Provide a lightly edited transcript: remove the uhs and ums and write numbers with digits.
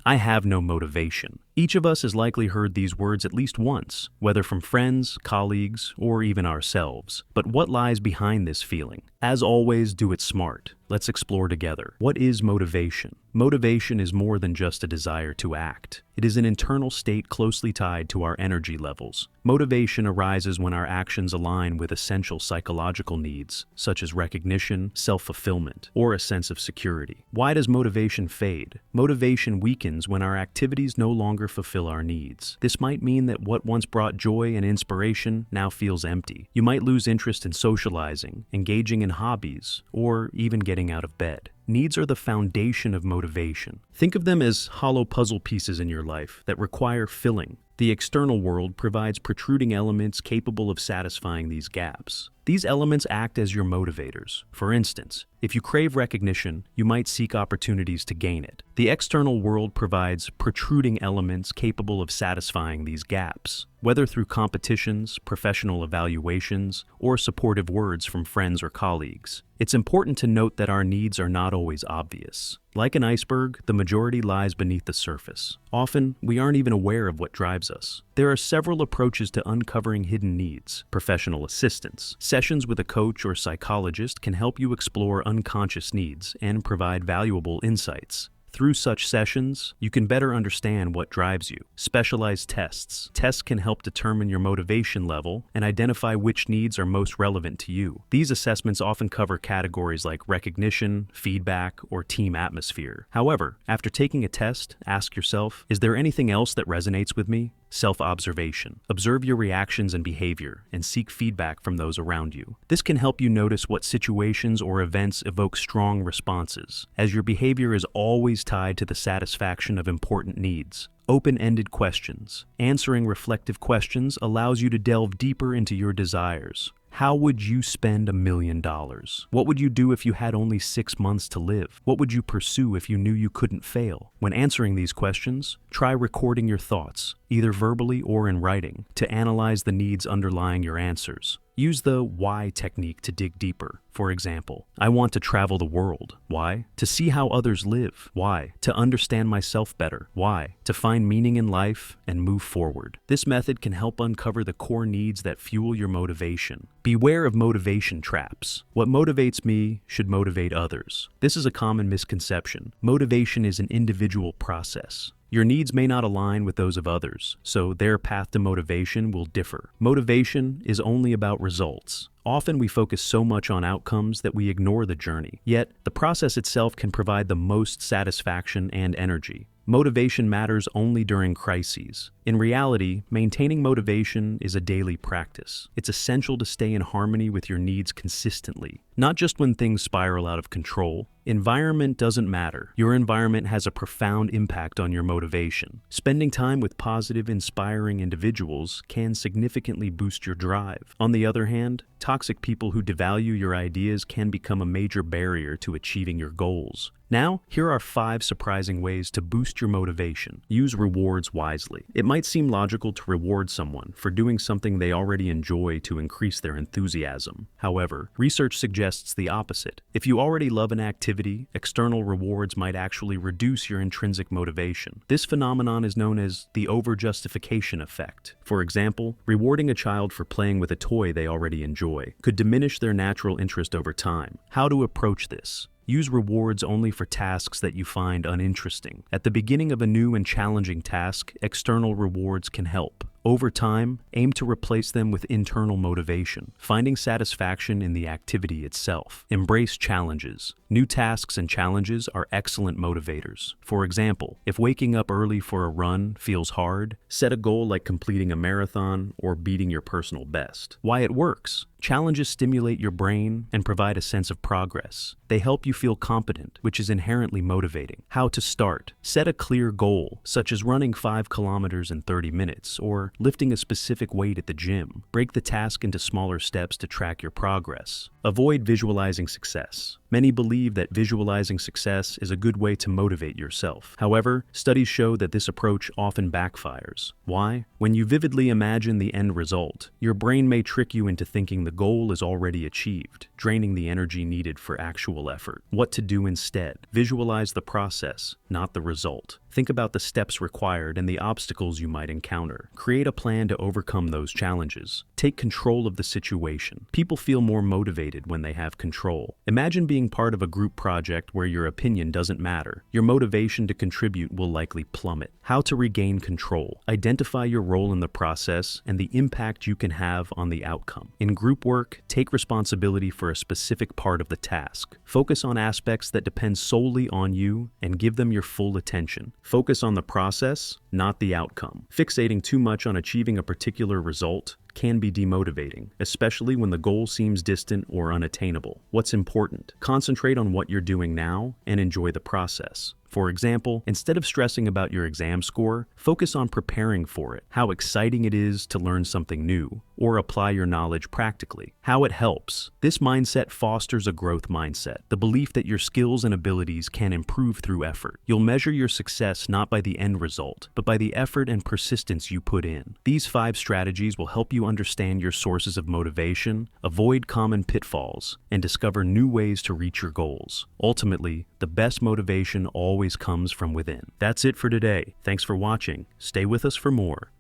I have no motivation. Each of us has likely heard these words at least once, whether from friends, colleagues, or even ourselves. But what lies behind this feeling? As always, do it smart. Let's explore together. What is motivation? Motivation is more than just a desire to act. It is an internal state closely tied to our energy levels. Motivation arises when our actions align with essential psychological needs, such as recognition, self-fulfillment, or a sense of security. Why does motivation fade? Motivation weakens when our activities no longer fulfill our needs. This might mean that what once brought joy and inspiration now feels empty. You might lose interest in socializing, engaging in hobbies, or even getting out of bed. Needs are the foundation of motivation. Think of them as hollow puzzle pieces in your life that require filling. The external world provides protruding elements capable of satisfying these gaps. These elements act as your motivators. For instance, if you crave recognition, you might seek opportunities to gain it. The external world provides protruding elements capable of satisfying these gaps, whether through competitions, professional evaluations, or supportive words from friends or colleagues. It's important to note that our needs are not always obvious. Like an iceberg, the majority lies beneath the surface. Often, we aren't even aware of what drives us. There are several approaches to uncovering hidden needs. Professional assistance. Sessions with a coach or psychologist can help you explore unconscious needs and provide valuable insights. Through such sessions, you can better understand what drives you. Specialized tests. Tests can help determine your motivation level and identify which needs are most relevant to you. These assessments often cover categories like recognition, feedback, or team atmosphere. However, after taking a test, ask yourself, is there anything else that resonates with me? Self-observation. Observe your reactions and behavior and seek feedback from those around you. This can help you notice what situations or events evoke strong responses, as your behavior is always tied to the satisfaction of important needs. Open-ended questions. Answering reflective questions allows you to delve deeper into your desires. How would you spend $1 million? What would you do if you had only 6 months to live? What would you pursue if you knew you couldn't fail? When answering these questions, try recording your thoughts, either verbally or in writing, to analyze the needs underlying your answers. Use the why technique to dig deeper. For example, I want to travel the world. Why? To see how others live. Why? To understand myself better. Why? To find meaning in life and move forward. This method can help uncover the core needs that fuel your motivation. Beware of motivation traps. What motivates me should motivate others. This is a common misconception. Motivation is an individual process. Your needs may not align with those of others, so their path to motivation will differ. Motivation is only about results. Often we focus so much on outcomes that we ignore the journey. Yet, the process itself can provide the most satisfaction and energy. Motivation matters only during crises. In reality, maintaining motivation is a daily practice. It's essential to stay in harmony with your needs consistently, not just when things spiral out of control. Environment doesn't matter. Your environment has a profound impact on your motivation. Spending time with positive, inspiring individuals can significantly boost your drive. On the other hand, toxic people who devalue your ideas can become a major barrier to achieving your goals. Now, here are 5 surprising ways to boost your motivation. Use rewards wisely. It might seem logical to reward someone for doing something they already enjoy to increase their enthusiasm. However, research suggests the opposite. If you already love an activity, external rewards might actually reduce your intrinsic motivation. This phenomenon is known as the over-justification effect. For example, rewarding a child for playing with a toy they already enjoy could diminish their natural interest over time. How to approach this? Use rewards only for tasks that you find uninteresting. At the beginning of a new and challenging task, external rewards can help. Over time, aim to replace them with internal motivation, finding satisfaction in the activity itself. Embrace challenges. New tasks and challenges are excellent motivators. For example, if waking up early for a run feels hard, set a goal like completing a marathon or beating your personal best. Why it works? Challenges stimulate your brain and provide a sense of progress. They help you feel competent, which is inherently motivating. How to start? Set a clear goal, such as running 5 kilometers in 30 minutes or lifting a specific weight at the gym. Break the task into smaller steps to track your progress. Avoid visualizing success. Many believe that visualizing success is a good way to motivate yourself. However, studies show that this approach often backfires. Why? When you vividly imagine the end result, your brain may trick you into thinking the goal is already achieved, draining the energy needed for actual effort. What to do instead? Visualize the process, not the result. Think about the steps required and the obstacles you might encounter. Create a plan to overcome those challenges. Take control of the situation. People feel more motivated when they have control. Imagine being part of a group project where your opinion doesn't matter. Your motivation to contribute will likely plummet. How to regain control. Identify your role in the process and the impact you can have on the outcome. In group work, take responsibility for a specific part of the task. Focus on aspects that depend solely on you and give them your full attention. Focus on the process, not the outcome. Fixating too much on achieving a particular result can be demotivating, especially when the goal seems distant or unattainable. What's important? Concentrate on what you're doing now and enjoy the process. For example, instead of stressing about your exam score, focus on preparing for it, how exciting it is to learn something new, or apply your knowledge practically, how it helps. This mindset fosters a growth mindset, the belief that your skills and abilities can improve through effort. You'll measure your success not by the end result, but by the effort and persistence you put in. These 5 strategies will help you understand your sources of motivation, avoid common pitfalls, and discover new ways to reach your goals. Ultimately, the best motivation always comes from within. That's it for today. Thanks for watching. Stay with us for more.